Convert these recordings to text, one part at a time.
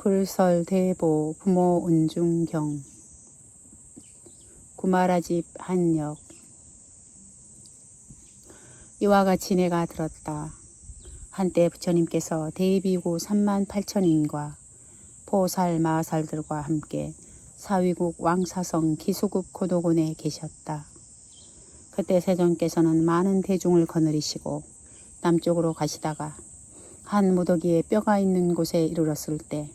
불설대보 부모 운중경 구마라집 한역. 이와 같이 내가 들었다. 한때 부처님께서 대비구 38,000인과 보살 마살들과 함께 사위국 왕사성 기수급 고도곤에 계셨다. 그때 세존께서는 많은 대중을 거느리시고 남쪽으로 가시다가 한 무더기에 뼈가 있는 곳에 이르렀을 때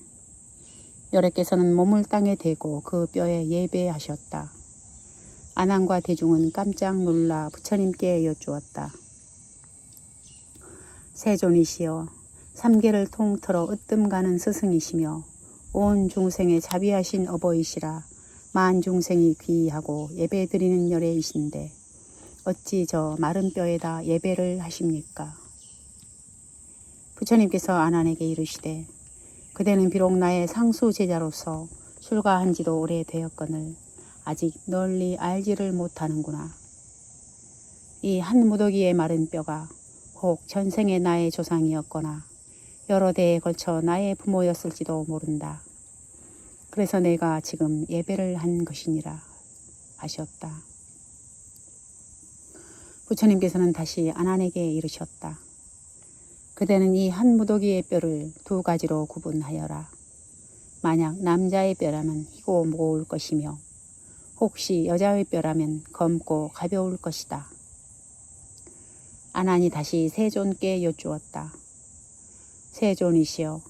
열애께서는 몸을 땅에 대고 그 뼈에 예배하셨다. 아난과 대중은 깜짝 놀라 부처님께 여쭈었다. 세존이시여, 삼계를 통틀어 으뜸 가는 스승이시며 온 중생의 자비하신 어버이시라 만 중생이 귀의하고 예배드리는 열애이신데 어찌 저 마른 뼈에다 예배를 하십니까? 부처님께서 아난에게 이르시되 그대는 비록 나의 상수 제자로서 출가한 지도 오래되었거늘 아직 널리 알지를 못하는구나. 이 한 무더기의 마른 뼈가 혹 전생의 나의 조상이었거나 여러 대에 걸쳐 나의 부모였을지도 모른다. 그래서 내가 지금 예배를 한 것이니라 하셨다. 부처님께서는 다시 아난에게 이르셨다. 그대는 이 한 무더기의 뼈를 두 가지로 구분하여라. 만약 남자의 뼈라면 희고 무거울 것이며 혹시 여자의 뼈라면 검고 가벼울 것이다. 아난이 다시 세존께 여쭈었다. 세존이시여,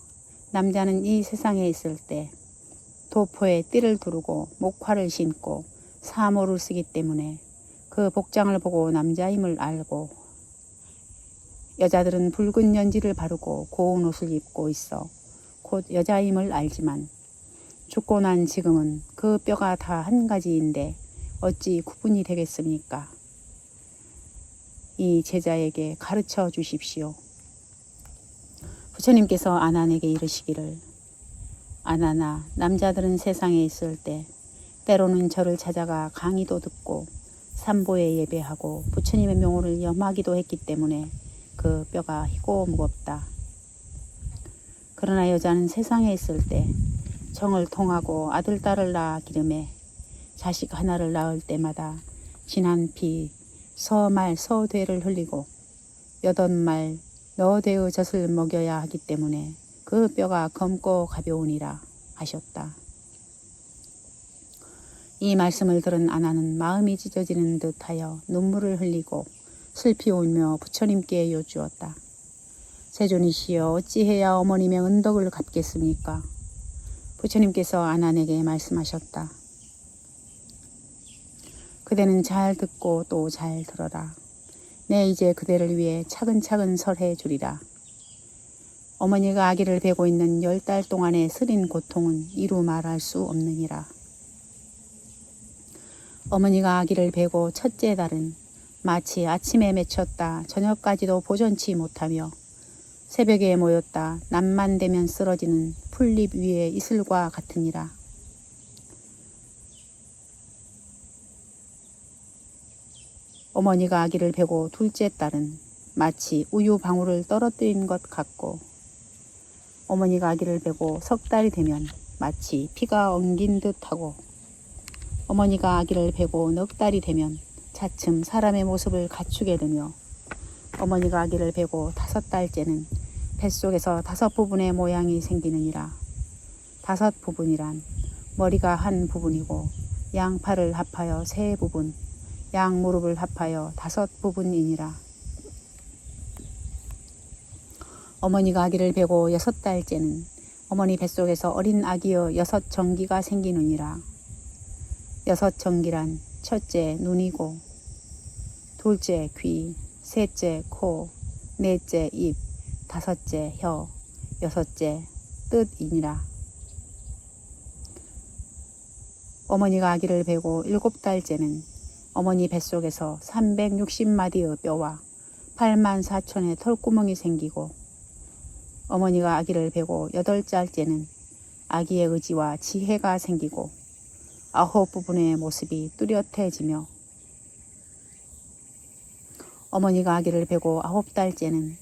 남자는 이 세상에 있을 때 도포에 띠를 두르고 목화를 신고 사모를 쓰기 때문에 그 복장을 보고 남자임을 알고, 여자들은 붉은 연지를 바르고 고운 옷을 입고 있어 곧 여자임을 알지만 죽고 난 지금은 그 뼈가 다 한 가지인데 어찌 구분이 되겠습니까? 이 제자에게 가르쳐 주십시오. 부처님께서 아난에게 이르시기를, 아난아, 남자들은 세상에 있을 때 때로는 저를 찾아가 강의도 듣고 삼보에 예배하고 부처님의 명호를 염하기도 했기 때문에 그 뼈가 희고 무겁다. 그러나 여자는 세상에 있을 때 정을 통하고 아들, 딸을 낳아 기름에 자식 하나를 낳을 때마다 진한 피 서말 서되를 흘리고 여덟말 너되의 젖을 먹여야 하기 때문에 그 뼈가 검고 가벼우니라 하셨다. 이 말씀을 들은 아난은 마음이 찢어지는 듯하여 눈물을 흘리고 슬피 울며 부처님께 여쭈었다. 세존이시여, 어찌해야 어머님의 은덕을 갚겠습니까? 부처님께서 아난에게 말씀하셨다. 그대는 잘 듣고 또 잘 들어라. 내 이제 그대를 위해 차근차근 설해 주리라. 어머니가 아기를 베고 있는 10달 동안의 스린 고통은 이루 말할 수 없느니라. 어머니가 아기를 베고 첫째 달은 마치 아침에 맺혔다 저녁까지도 보전치 못하며 새벽에 모였다 낮만 되면 쓰러지는 풀잎 위의 이슬과 같으니라. 어머니가 아기를 베고 둘째 딸은 마치 우유 방울을 떨어뜨린 것 같고 어머니가 아기를 베고 석 달이 되면 마치 피가 엉긴 듯하고 어머니가 아기를 베고 넉 달이 되면 차츰 사람의 모습을 갖추게 되며 어머니가 아기를 베고 5달째는 뱃속에서 5부분의 모양이 생기느니라. 5부분이란 머리가 한 부분이고 양팔을 합하여 3부분, 양무릎을 합하여 5부분이니라. 어머니가 아기를 베고 6달째는 어머니 뱃속에서 어린 아기의 6정기가 생기느니라. 6정기란 첫째 눈이고 둘째 귀, 셋째 코, 넷째 입, 5째 혀, 6째 뜻이니라. 어머니가 아기를 베고 7달째는 어머니 뱃속에서 360마디의 뼈와 84,000의 털구멍이 생기고 어머니가 아기를 베고 8달째는 아기의 의지와 지혜가 생기고 9부분의 모습이 뚜렷해지며 어머니가 아기를 베고 9달째는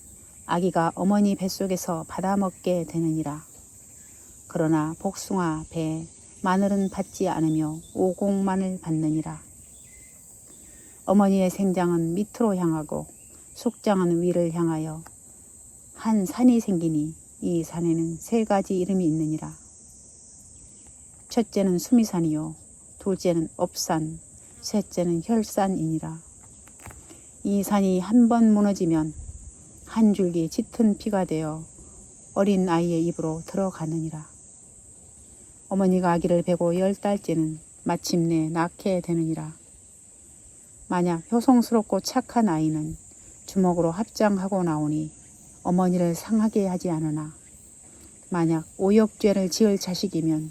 아기가 어머니 뱃속에서 받아먹게 되느니라. 그러나 복숭아, 배, 마늘은 받지 않으며 오곡만을 받느니라. 어머니의 생장은 밑으로 향하고 숙장은 위를 향하여 한 산이 생기니 이 산에는 3가지 이름이 있느니라. 첫째는 수미산이요, 둘째는 업산, 셋째는 혈산이니라. 이 산이 한 번 무너지면 한 줄기 짙은 피가 되어 어린 아이의 입으로 들어가느니라. 어머니가 아기를 베고 10달째는 마침내 낳게 되느니라. 만약 효성스럽고 착한 아이는 주먹으로 합장하고 나오니 어머니를 상하게 하지 않으나, 만약 오역죄를 지을 자식이면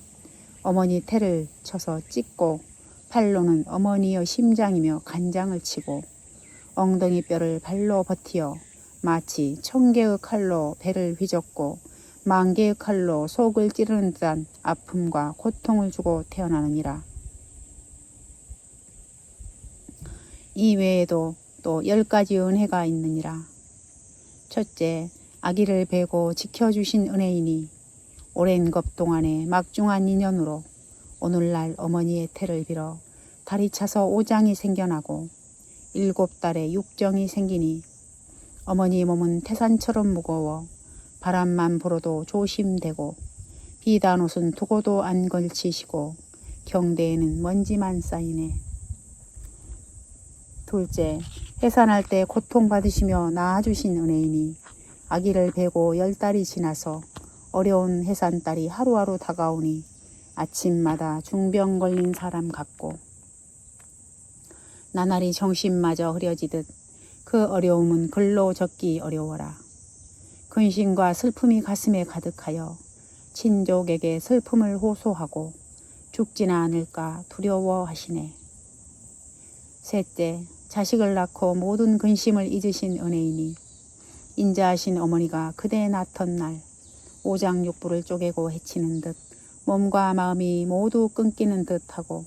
어머니 태를 쳐서 찢고 팔로는 어머니의 심장이며 간장을 치고 엉덩이 뼈를 발로 버티어 마치 1000개의 칼로 배를 휘젓고 10,000개의 칼로 속을 찌르는 듯한 아픔과 고통을 주고 태어나느니라. 이 외에도 또 10가지 은혜가 있느니라. 첫째, 아기를 베고 지켜주신 은혜이니 오랜 겁 동안에 막중한 인연으로 오늘날 어머니의 태를 빌어 다리 차서 오장이 생겨나고 7달에 육정이 생기니 어머니 몸은 태산처럼 무거워 바람만 불어도 조심되고 비단 옷은 두고도 안 걸치시고 경대에는 먼지만 쌓이네. 둘째, 해산할 때 고통받으시며 낳아주신 은혜이니 아기를 베고 10달이 지나서 어려운 해산달이 하루하루 다가오니 아침마다 중병 걸린 사람 같고 나날이 정신마저 흐려지듯 그 어려움은 글로 적기 어려워라. 근심과 슬픔이 가슴에 가득하여 친족에게 슬픔을 호소하고 죽지나 않을까 두려워하시네. 셋째, 자식을 낳고 모든 근심을 잊으신 은혜이니 인자하신 어머니가 그대 낳던 날 오장육부를 쪼개고 헤치는 듯 몸과 마음이 모두 끊기는 듯하고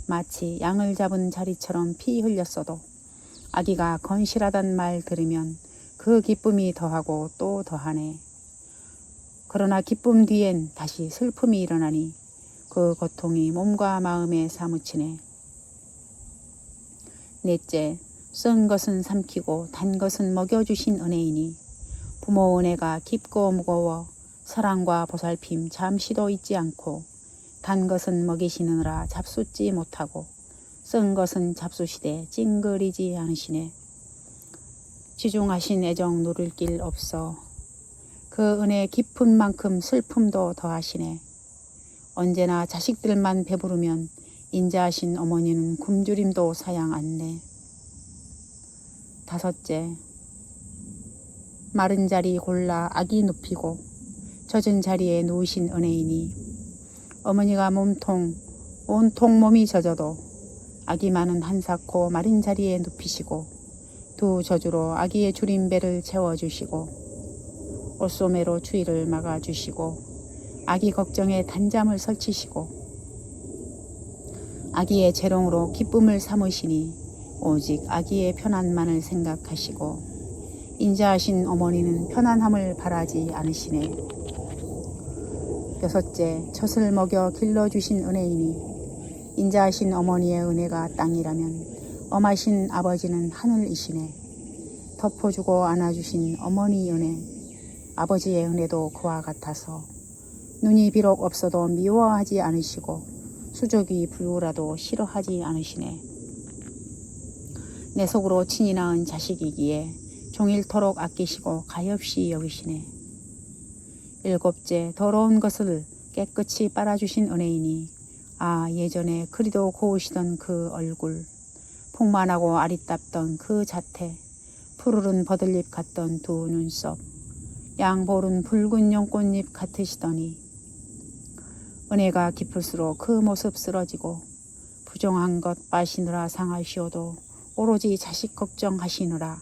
마치 양을 잡은 자리처럼 피 흘렸어도 아기가 건실하단 말 들으면 그 기쁨이 더하고 또 더하네. 그러나 기쁨 뒤엔 다시 슬픔이 일어나니 그 고통이 몸과 마음에 사무치네. 넷째, 쓴 것은 삼키고 단 것은 먹여주신 은혜이니 부모 은혜가 깊고 무거워 사랑과 보살핌 잠시도 잊지 않고 단 것은 먹이시느라 잡숫지 못하고 쓴 것은 잡수시되 찡그리지 않으시네. 지중하신 애정 누릴 길 없어 그 은혜 깊은 만큼 슬픔도 더하시네. 언제나 자식들만 배부르면 인자하신 어머니는 굶주림도 사양 않네. 다섯째, 마른 자리 골라 아기 눕히고 젖은 자리에 누우신 은혜이니 어머니가 온통 몸이 젖어도 아기만은 한사코 마른 자리에 눕히시고 두 젖으로 아기의 주린 배를 채워주시고 옷소매로 추위를 막아주시고 아기 걱정에 단잠을 설치시고 아기의 재롱으로 기쁨을 삼으시니 오직 아기의 편안만을 생각하시고 인자하신 어머니는 편안함을 바라지 않으시네. 여섯째, 젖을 먹여 길러주신 은혜이니 인자하신 어머니의 은혜가 땅이라면 엄하신 아버지는 하늘이시네. 덮어주고 안아주신 어머니 은혜, 아버지의 은혜도 그와 같아서 눈이 비록 없어도 미워하지 않으시고 수족이 불구라도 싫어하지 않으시네. 내 속으로 친히 낳은 자식이기에 종일토록 아끼시고 가엾이 여기시네. 일곱째, 더러운 것을 깨끗이 빨아주신 은혜이니 예전에 그리도 고우시던 그 얼굴, 풍만하고 아리답던 그 자태, 푸르른 버들잎 같던 두 눈썹, 양보른 붉은 연꽃잎 같으시더니 은혜가 깊을수록 그 모습 쓰러지고 부정한 것 빠시느라 상하시오도 오로지 자식 걱정하시느라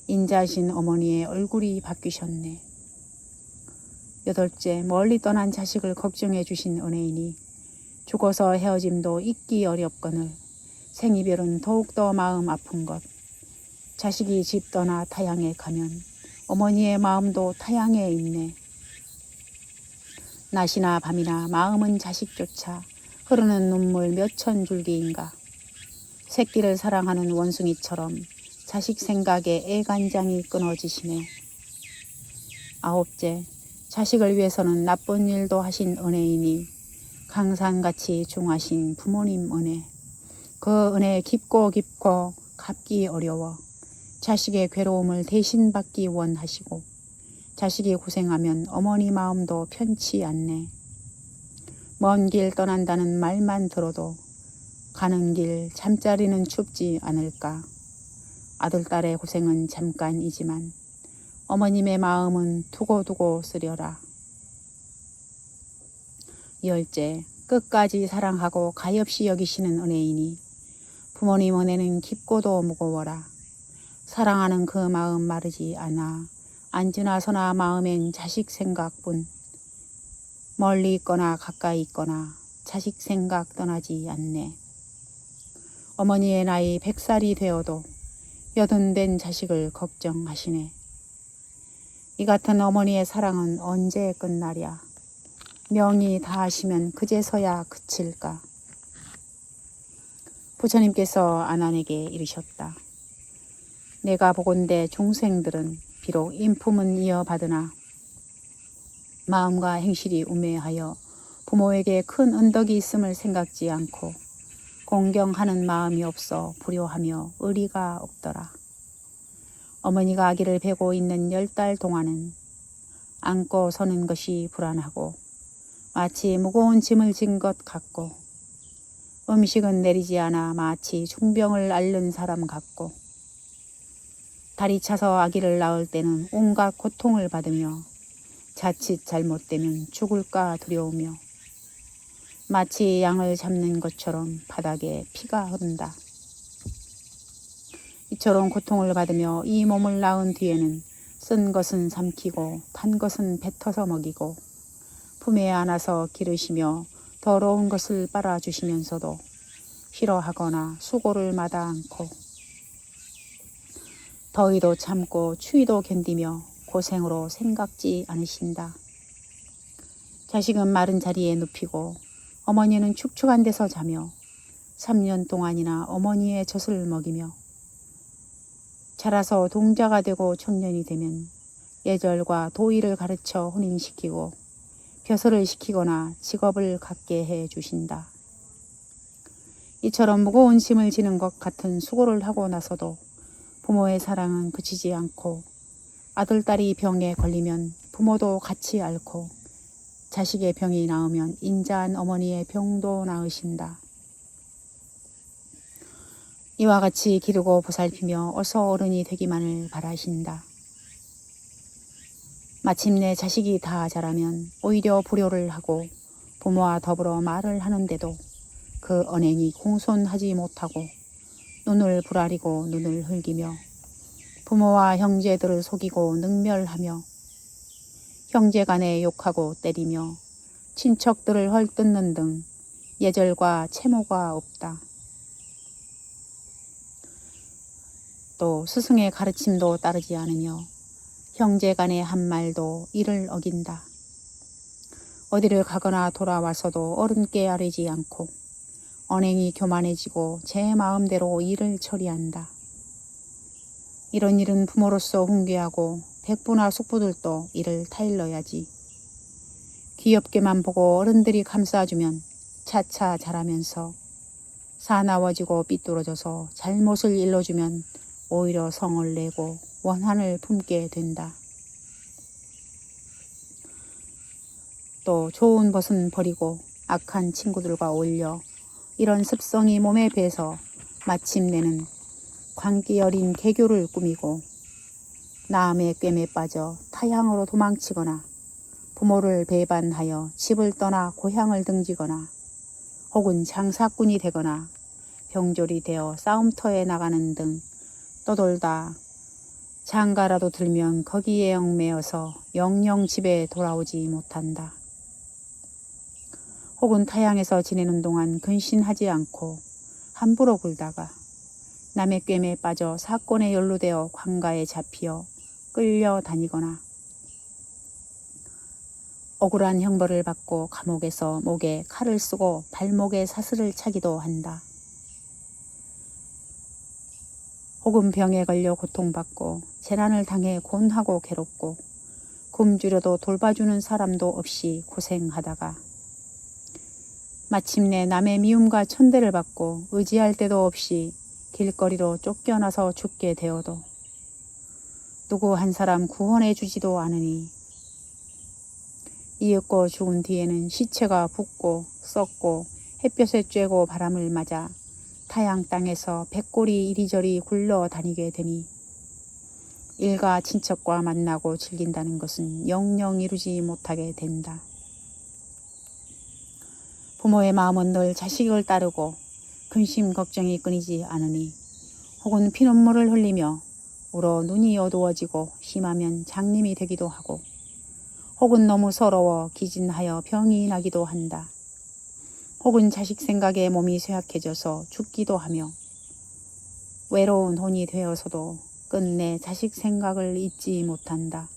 인자하신 어머니의 얼굴이 바뀌셨네. 여덟째, 멀리 떠난 자식을 걱정해 주신 은혜이니 죽어서 헤어짐도 잊기 어렵거늘 생이별은 더욱더 마음 아픈 것. 자식이 집 떠나 타향에 가면 어머니의 마음도 타향에 있네. 낮이나 밤이나 마음은 자식조차 흐르는 눈물 몇천 줄기인가. 새끼를 사랑하는 원숭이처럼 자식 생각에 애간장이 끊어지시네. 아홉째, 자식을 위해서는 나쁜 일도 하신 은혜이니 강산같이 중하신 부모님 은혜. 그 은혜 깊고 갚기 어려워 자식의 괴로움을 대신 받기 원하시고 자식이 고생하면 어머니 마음도 편치 않네. 먼 길 떠난다는 말만 들어도 가는 길 잠자리는 춥지 않을까. 아들, 딸의 고생은 잠깐이지만 어머님의 마음은 두고두고 쓰려라. 열째, 끝까지 사랑하고 가엾이 여기시는 은혜이니 부모님 은혜는 깊고도 무거워라. 사랑하는 그 마음 마르지 않아 앉으나 서나 마음엔 자식 생각뿐. 멀리 있거나 가까이 있거나 자식 생각 떠나지 않네. 어머니의 나이 100살이 되어도 80된 자식을 걱정하시네. 이 같은 어머니의 사랑은 언제 끝나랴. 명이 다하시면 그제서야 그칠까. 부처님께서 아난에게 이르셨다. 내가 보건대 중생들은 비록 인품은 이어받으나 마음과 행실이 우매하여 부모에게 큰 은덕이 있음을 생각지 않고 공경하는 마음이 없어 불효하며 의리가 없더라. 어머니가 아기를 베고 있는 10달 동안은 앉고 서는 것이 불안하고 마치 무거운 짐을 진 것 같고 음식은 내리지 않아 마치 중병을 앓는 사람 같고 다리 차서 아기를 낳을 때는 온갖 고통을 받으며 자칫 잘못되면 죽을까 두려우며 마치 양을 잡는 것처럼 바닥에 피가 흐른다. 이처럼 고통을 받으며 이 몸을 낳은 뒤에는 쓴 것은 삼키고 단 것은 뱉어서 먹이고 품에 안아서 기르시며 더러운 것을 빨아주시면서도 싫어하거나 수고를 마다 않고 더위도 참고 추위도 견디며 고생으로 생각지 않으신다. 자식은 마른 자리에 눕히고 어머니는 축축한 데서 자며 3년 동안이나 어머니의 젖을 먹이며 자라서 동자가 되고 청년이 되면 예절과 도의를 가르쳐 혼인시키고 벼슬을 시키거나 직업을 갖게 해 주신다. 이처럼 무거운 짐을 지는 것 같은 수고를 하고 나서도 부모의 사랑은 그치지 않고 아들, 딸이 병에 걸리면 부모도 같이 앓고 자식의 병이 나으면 인자한 어머니의 병도 나으신다. 이와 같이 기르고 보살피며 어서 어른이 되기만을 바라신다. 마침내 자식이 다 자라면 오히려 불효를 하고 부모와 더불어 말을 하는데도 그 언행이 공손하지 못하고 눈을 부라리고 눈을 흘기며 부모와 형제들을 속이고 능멸하며 형제간에 욕하고 때리며 친척들을 헐뜯는 등 예절과 채모가 없다. 또 스승의 가르침도 따르지 않으며 형제간의 한 말도 이를 어긴다. 어디를 가거나 돌아와서도 어른께 아뢰지 않고 언행이 교만해지고 제 마음대로 일을 처리한다. 이런 일은 부모로서 훈계하고 백부나 숙부들도 이를 타일러야지. 귀엽게만 보고 어른들이 감싸주면 차차 자라면서 사나워지고 삐뚤어져서 잘못을 일러주면 오히려 성을 내고 원한을 품게 된다. 또 좋은 벗은 버리고 악한 친구들과 어울려 이런 습성이 몸에 배서 마침내는 광기 어린 개교를 꾸미고 남의 꿰매 빠져 타향으로 도망치거나 부모를 배반하여 집을 떠나 고향을 등지거나 혹은 장사꾼이 되거나 병졸이 되어 싸움터에 나가는 등 떠돌다 장가라도 들면 거기에 얽매여서 영영 집에 돌아오지 못한다. 혹은 타향에서 지내는 동안 근신하지 않고 함부로 굴다가 남의 꿰매에 빠져 사건에 연루되어 관가에 잡히어 끌려다니거나 억울한 형벌을 받고 감옥에서 목에 칼을 쓰고 발목에 사슬을 차기도 한다. 혹은 병에 걸려 고통받고 재난을 당해 곤하고 괴롭고 굶주려도 돌봐주는 사람도 없이 고생하다가 마침내 남의 미움과 천대를 받고 의지할 데도 없이 길거리로 쫓겨나서 죽게 되어도 누구 한 사람 구원해 주지도 않으니 이윽고 죽은 뒤에는 시체가 붓고 썩고 햇볕에 쬐고 바람을 맞아 타양 땅에서 백골이 이리저리 굴러다니게 되니 일가 친척과 만나고 즐긴다는 것은 영영 이루지 못하게 된다. 부모의 마음은 늘 자식을 따르고 근심 걱정이 끊이지 않으니 혹은 피눈물을 흘리며 울어 눈이 어두워지고 심하면 장님이 되기도 하고 혹은 너무 서러워 기진하여 병이 나기도 한다. 혹은 자식 생각에 몸이 쇠약해져서 죽기도 하며 외로운 혼이 되어서도 끝내 자식 생각을 잊지 못한다.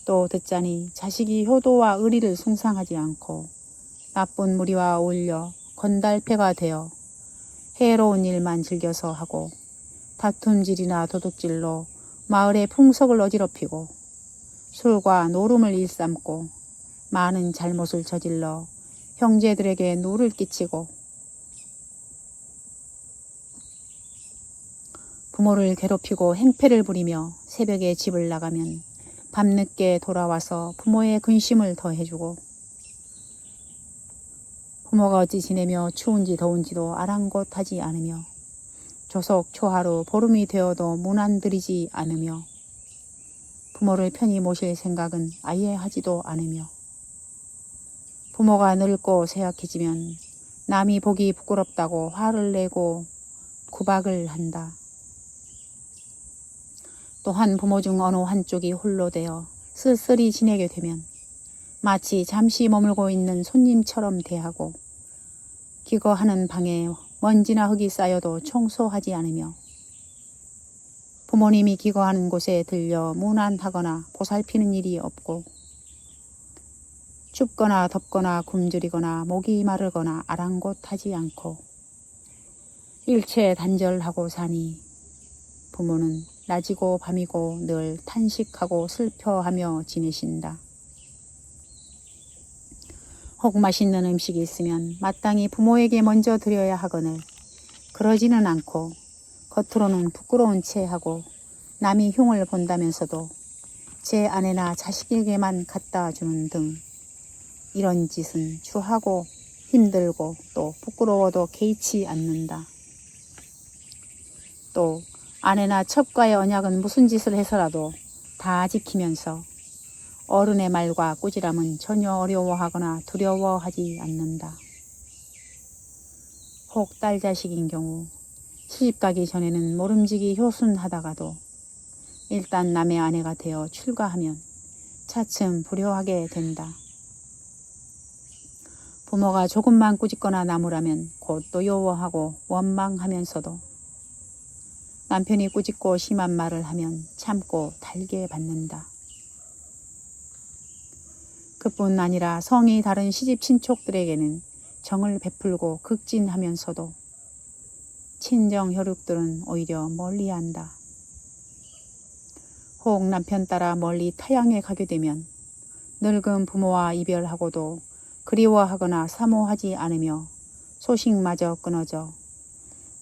또 듣자니 자식이 효도와 의리를 숭상하지 않고 나쁜 무리와 어울려 건달패가 되어 해로운 일만 즐겨서 하고 다툼질이나 도둑질로 마을의 풍속을 어지럽히고 술과 노름을 일삼고 많은 잘못을 저질러 형제들에게 누를 끼치고 부모를 괴롭히고 행패를 부리며 새벽에 집을 나가면 밤늦게 돌아와서 부모의 근심을 더해주고 부모가 어찌 지내며 추운지 더운지도 아랑곳하지 않으며 조속 초하루 보름이 되어도 문안드리지 않으며 부모를 편히 모실 생각은 아예 하지도 않으며 부모가 늙고 쇠약해지면 남이 보기 부끄럽다고 화를 내고 구박을 한다. 또한 부모 중 어느 한쪽이 홀로 되어 쓸쓸히 지내게 되면 마치 잠시 머물고 있는 손님처럼 대하고 기거하는 방에 먼지나 흙이 쌓여도 청소하지 않으며 부모님이 기거하는 곳에 들려 문안하거나 보살피는 일이 없고 춥거나 덥거나 굶주리거나 목이 마르거나 아랑곳하지 않고 일체 단절하고 사니 부모는 낮이고 밤이고 늘 탄식하고 슬퍼하며 지내신다. 혹 맛있는 음식이 있으면 마땅히 부모에게 먼저 드려야 하거늘 그러지는 않고 겉으로는 부끄러운 채 하고 남이 흉을 본다면서도 제 아내나 자식에게만 갖다 주는 등 이런 짓은 추하고 힘들고 또 부끄러워도 개의치 않는다. 또 아내나 첩과의 언약은 무슨 짓을 해서라도 다 지키면서 어른의 말과 꾸지람은 전혀 어려워하거나 두려워하지 않는다. 혹 딸 자식인 경우 시집가기 전에는 모름지기 효순하다가도 일단 남의 아내가 되어 출가하면 차츰 불효하게 된다. 부모가 조금만 꾸짖거나 나무라면 곧 노여워하고 원망하면서도 남편이 꾸짖고 심한 말을 하면 참고 달게 받는다. 그뿐 아니라 성이 다른 시집 친척들에게는 정을 베풀고 극진하면서도 친정 혈육들은 오히려 멀리한다. 혹 남편 따라 멀리 타양에 가게 되면 늙은 부모와 이별하고도 그리워하거나 사모하지 않으며 소식마저 끊어져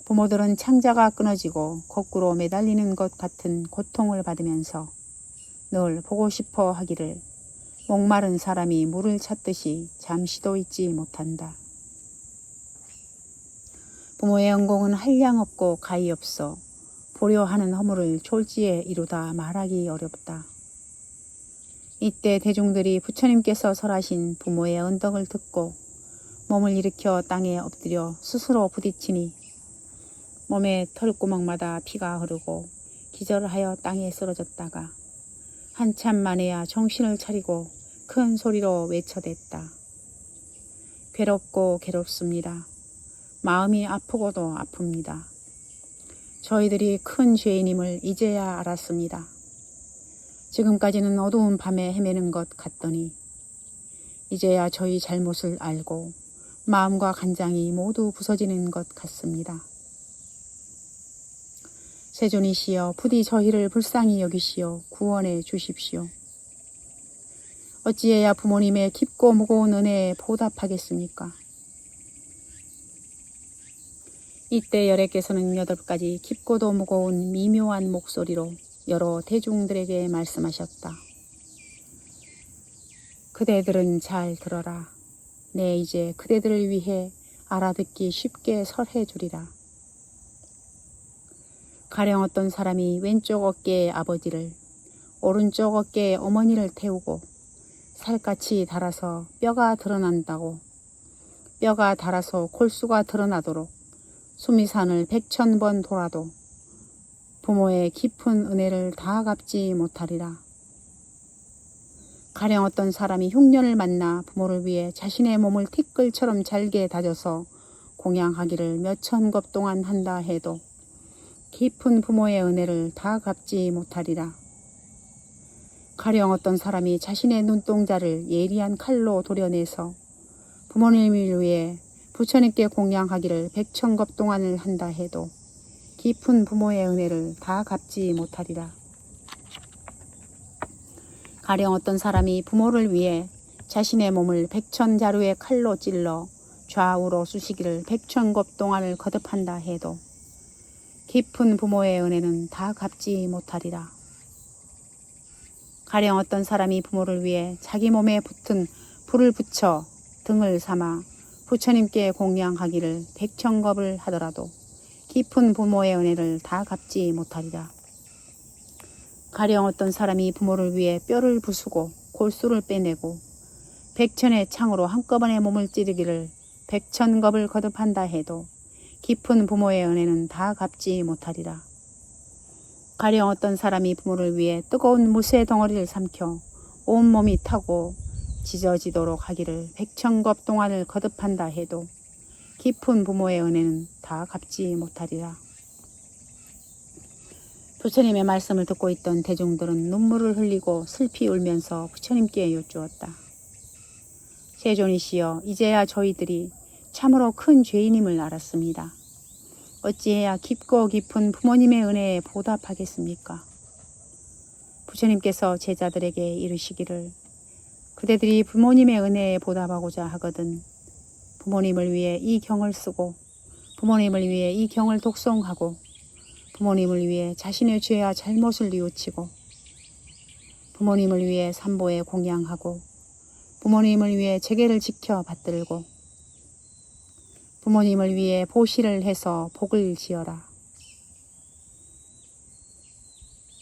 부모들은 창자가 끊어지고 거꾸로 매달리는 것 같은 고통을 받으면서 늘 보고 싶어 하기를 목마른 사람이 물을 찾듯이 잠시도 잊지 못한다. 부모의 연공은 한량없고 가히 없어 보려 하는 허물을 졸지에 이루다 말하기 어렵다. 이때 대중들이 부처님께서 설하신 부모의 언덕을 듣고 몸을 일으켜 땅에 엎드려 스스로 부딪히니 몸의 털구멍마다 피가 흐르고 기절하여 땅에 쓰러졌다가 한참 만에야 정신을 차리고 큰 소리로 외쳐댔다. 괴롭고 괴롭습니다. 마음이 아프고도 아픕니다. 저희들이 큰 죄인임을 이제야 알았습니다. 지금까지는 어두운 밤에 헤매는 것 같더니 이제야 저희 잘못을 알고 마음과 간장이 모두 부서지는 것 같습니다. 세존이시여 부디 저희를 불쌍히 여기시어 구원해 주십시오. 어찌해야 부모님의 깊고 무거운 은혜에 보답하겠습니까? 이때 열애께서는 8가지 깊고도 무거운 미묘한 목소리로 여러 대중들에게 말씀하셨다. 그대들은 잘 들어라. 내 이제 그대들을 위해 알아듣기 쉽게 설해 주리라. 가령 어떤 사람이 왼쪽 어깨에 아버지를, 오른쪽 어깨에 어머니를 태우고 살갗이 닳아서 뼈가 드러난다고, 뼈가 닳아서 골수가 드러나도록 수미산을 100,000번 돌아도 부모의 깊은 은혜를 다 갚지 못하리라. 가령 어떤 사람이 흉년을 만나 부모를 위해 자신의 몸을 티끌처럼 잘게 다져서 공양하기를 몇천 겁 동안 한다 해도 깊은 부모의 은혜를 다 갚지 못하리라. 가령 어떤 사람이 자신의 눈동자를 예리한 칼로 도려내서 부모님을 위해 부처님께 공양하기를 100,000겁 동안을 한다 해도 깊은 부모의 은혜를 다 갚지 못하리라. 가령 어떤 사람이 부모를 위해 자신의 몸을 100,000자루의 칼로 찔러 좌우로 쑤시기를 100,000겁 동안을 거듭한다 해도 깊은 부모의 은혜는 다 갚지 못하리라. 가령 어떤 사람이 부모를 위해 자기 몸에 붙은 불을 붙여 등을 삼아 부처님께 공양하기를 100,000겁을 하더라도 깊은 부모의 은혜를 다 갚지 못하리라. 가령 어떤 사람이 부모를 위해 뼈를 부수고 골수를 빼내고 100,000의 창으로 한꺼번에 몸을 찌르기를 100,000겁을 거듭한다 해도 깊은 부모의 은혜는 다 갚지 못하리라. 가령 어떤 사람이 부모를 위해 뜨거운 무쇠 덩어리를 삼켜 온몸이 타고 찢어지도록 하기를 100,000겁 동안을 거듭한다 해도 깊은 부모의 은혜는 다 갚지 못하리라. 부처님의 말씀을 듣고 있던 대중들은 눈물을 흘리고 슬피 울면서 부처님께 여쭈었다. 세존이시여, 이제야 저희들이 참으로 큰 죄인임을 알았습니다. 어찌해야 깊고 깊은 부모님의 은혜에 보답하겠습니까? 부처님께서 제자들에게 이르시기를 그대들이 부모님의 은혜에 보답하고자 하거든 부모님을 위해 이 경을 쓰고 부모님을 위해 이 경을 독송하고 부모님을 위해 자신의 죄와 잘못을 뉘우치고 부모님을 위해 삼보에 공양하고 부모님을 위해 제계를 지켜 받들고 부모님을 위해 보시를 해서 복을 지어라.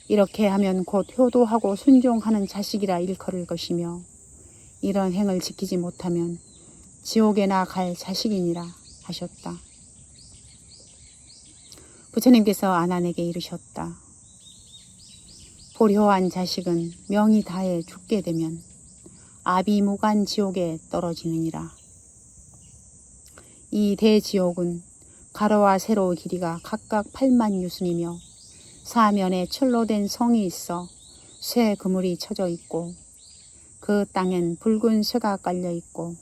이렇게 하면 곧 효도하고 순종하는 자식이라 일컬을 것이며 이런 행을 지키지 못하면 지옥에나 갈 자식이니라 하셨다. 부처님께서 아난에게 이르셨다. 불효한 자식은 명이 다해 죽게 되면 아비무간 지옥에 떨어지느니라. 이 대지옥은 가로와 세로 길이가 각각 8만 유순이며 사면에 철로 된 성이 있어 쇠 그물이 쳐져 있고 그 땅엔 붉은 쇠가 깔려 있고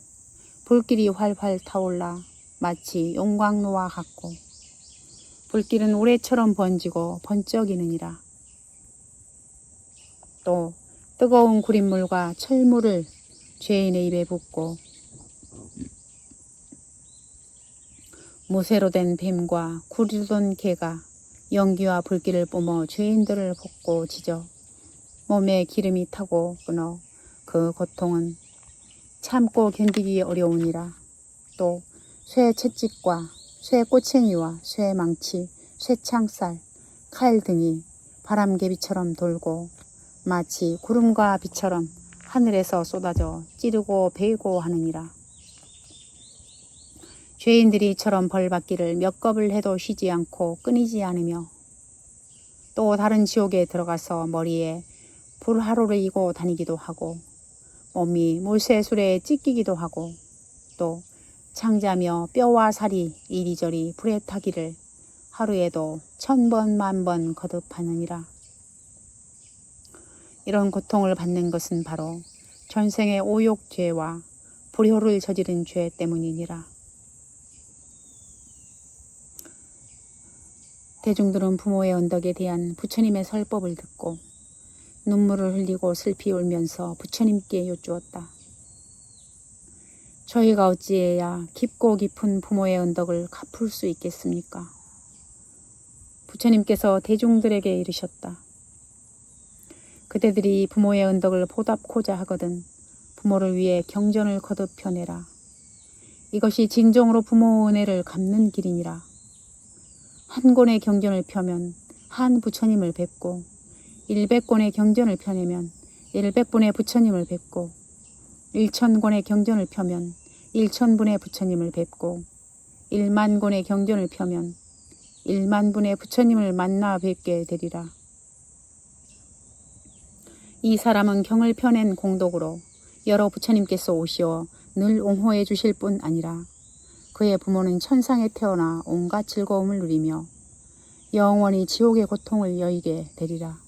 불길이 활활 타올라 마치 용광로와 같고 불길은 우레처럼 번지고 번쩍이느니라. 또 뜨거운 구릿물과 철물을 죄인의 입에 붓고 무쇠로 된 뱀과 구리로 된 개가 연기와 불길을 뿜어 죄인들을 볶고 지져 몸에 기름이 타고 끊어 그 고통은 참고 견디기 어려우니라. 또 쇠 채찍과 쇠 꼬챙이와 쇠 망치, 쇠 창살, 칼 등이 바람개비처럼 돌고 마치 구름과 비처럼 하늘에서 쏟아져 찌르고 베고 하느니라. 죄인들이 이처럼 벌받기를 몇 겁을 해도 쉬지 않고 끊이지 않으며 또 다른 지옥에 들어가서 머리에 불화로를 이고 다니기도 하고 몸이 물새수레에 찢기기도 하고 또 창자며 뼈와 살이 이리저리 불에 타기를 하루에도 1000번 만번 거듭하느니라. 이런 고통을 받는 것은 바로 전생의 오욕죄와 불효를 저지른 죄 때문이니라. 대중들은 부모의 언덕에 대한 부처님의 설법을 듣고 눈물을 흘리고 슬피 울면서 부처님께 여쭈었다. 저희가 어찌해야 깊고 깊은 부모의 언덕을 갚을 수 있겠습니까? 부처님께서 대중들에게 이르셨다. 그대들이 부모의 언덕을 보답고자 하거든 부모를 위해 경전을 거듭 펴내라. 이것이 진정으로 부모 은혜를 갚는 길이니라. 한 권의 경전을 펴면 한 부처님을 뵙고 100권의 경전을 펴내면 100분의 부처님을 뵙고 1000권의 경전을 펴면 1000분의 부처님을 뵙고 100,000권의 경전을 펴면 10,000,000분의 부처님을 만나 뵙게 되리라. 이 사람은 경을 펴낸 공덕으로 여러 부처님께서 오시어 늘 옹호해 주실 뿐 아니라 그의 부모는 천상에 태어나 온갖 즐거움을 누리며 영원히 지옥의 고통을 여의게 되리라.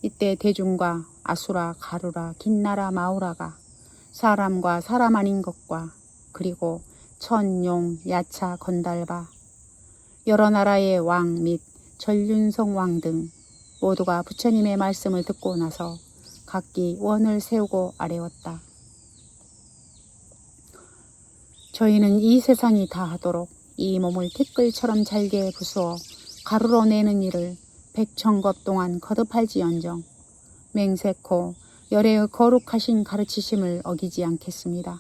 이때 대중과 아수라, 가루라, 긴나라, 마우라가 사람과 사람 아닌 것과 그리고 천, 용, 야차, 건달바 여러 나라의 왕 및 전륜성 왕 등 모두가 부처님의 말씀을 듣고 나서 각기 원을 세우고 아뢰었다. 저희는 이 세상이 다하도록 이 몸을 티끌처럼 잘게 부수어 가루로 내는 일을 100,000겁 동안 거듭할지언정 맹세코 열애의 거룩하신 가르치심을 어기지 않겠습니다.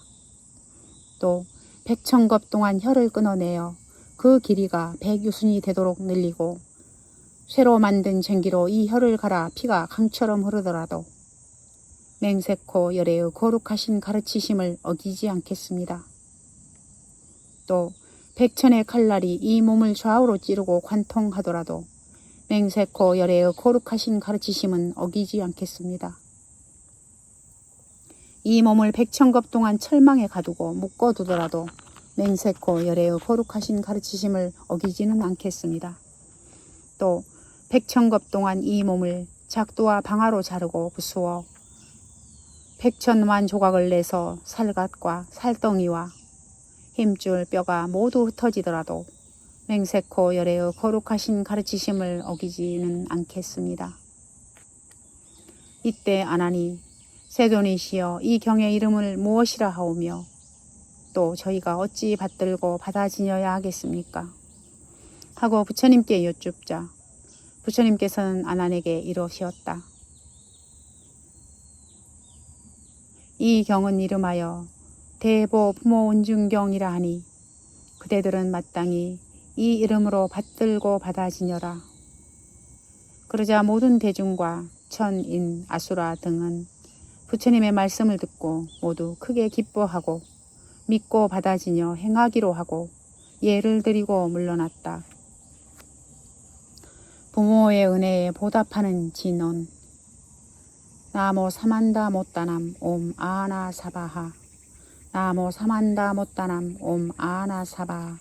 또 100,000겁 동안 혀를 끊어내어 그 길이가 100유순이 되도록 늘리고 쇠로 만든 쟁기로 이 혀를 갈아 피가 강처럼 흐르더라도 맹세코 열애의 거룩하신 가르치심을 어기지 않겠습니다. 또 100,000의 칼날이 이 몸을 좌우로 찌르고 관통하더라도 맹세코 열애의 거룩하신 가르치심은 어기지 않겠습니다. 이 몸을 100,000겁 동안 철망에 가두고 묶어두더라도 맹세코 열애의 거룩하신 가르치심을 어기지는 않겠습니다. 또 100,000겁 동안 이 몸을 작두와 방아로 자르고 부수어 100,000만 조각을 내서 살갗과 살덩이와 힘줄 뼈가 모두 흩어지더라도 맹세코 열애의 거룩하신 가르치심을 어기지는 않겠습니다. 이때 아나니 세존이시여 이 경의 이름을 무엇이라 하오며 또 저희가 어찌 받들고 받아지녀야 하겠습니까? 하고 부처님께 여쭙자 부처님께서는 아난에게 이러시었다. 이 경은 이름하여 대보 부모 은중경이라 하니 그대들은 마땅히 이 이름으로 받들고 받아지녀라. 그러자 모든 대중과 천인, 아수라 등은 부처님의 말씀을 듣고 모두 크게 기뻐하고 믿고 받아지녀 행하기로 하고 예를 드리고 물러났다. 부모의 은혜에 보답하는 진언. 나모 사만다 못다남 옴 아나 사바하. 나모 사만다 못다남 옴 아나 사바하.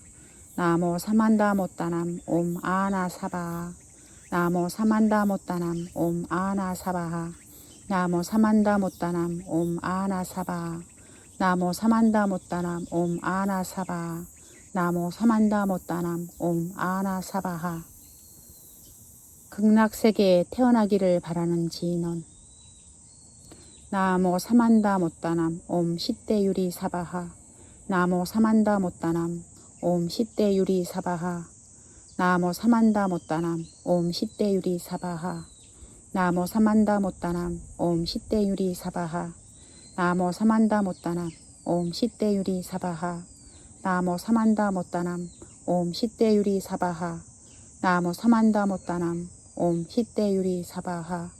나모 사만다 못다남 옴 아나 사바하. 나모 사만다 못다남 옴 아나 사바하. 나모 사만다 못다남 옴 아나 사바하. 나모 사만다 못다남 옴 아나 사바하. 나모 사만다 못다남 옴 아나 사바하. 극락세계에 태어나기를 바라는 진언. 나모 사만다 못다남 옴 시대유리 사바하. 나모 사만다 못다남 옴 시대유리 사바하. 나모 사만다 못다남 옴 시대유리 사바하. 나모 사만다 못다남 옴 시대유리 사바하. 나모 사만다 못다남 옴 시대유리 사바하. 나모 사만다 못다남 옴 시대유리 사바하. 나모 사만다 못다남 옴 시대유리 사바하.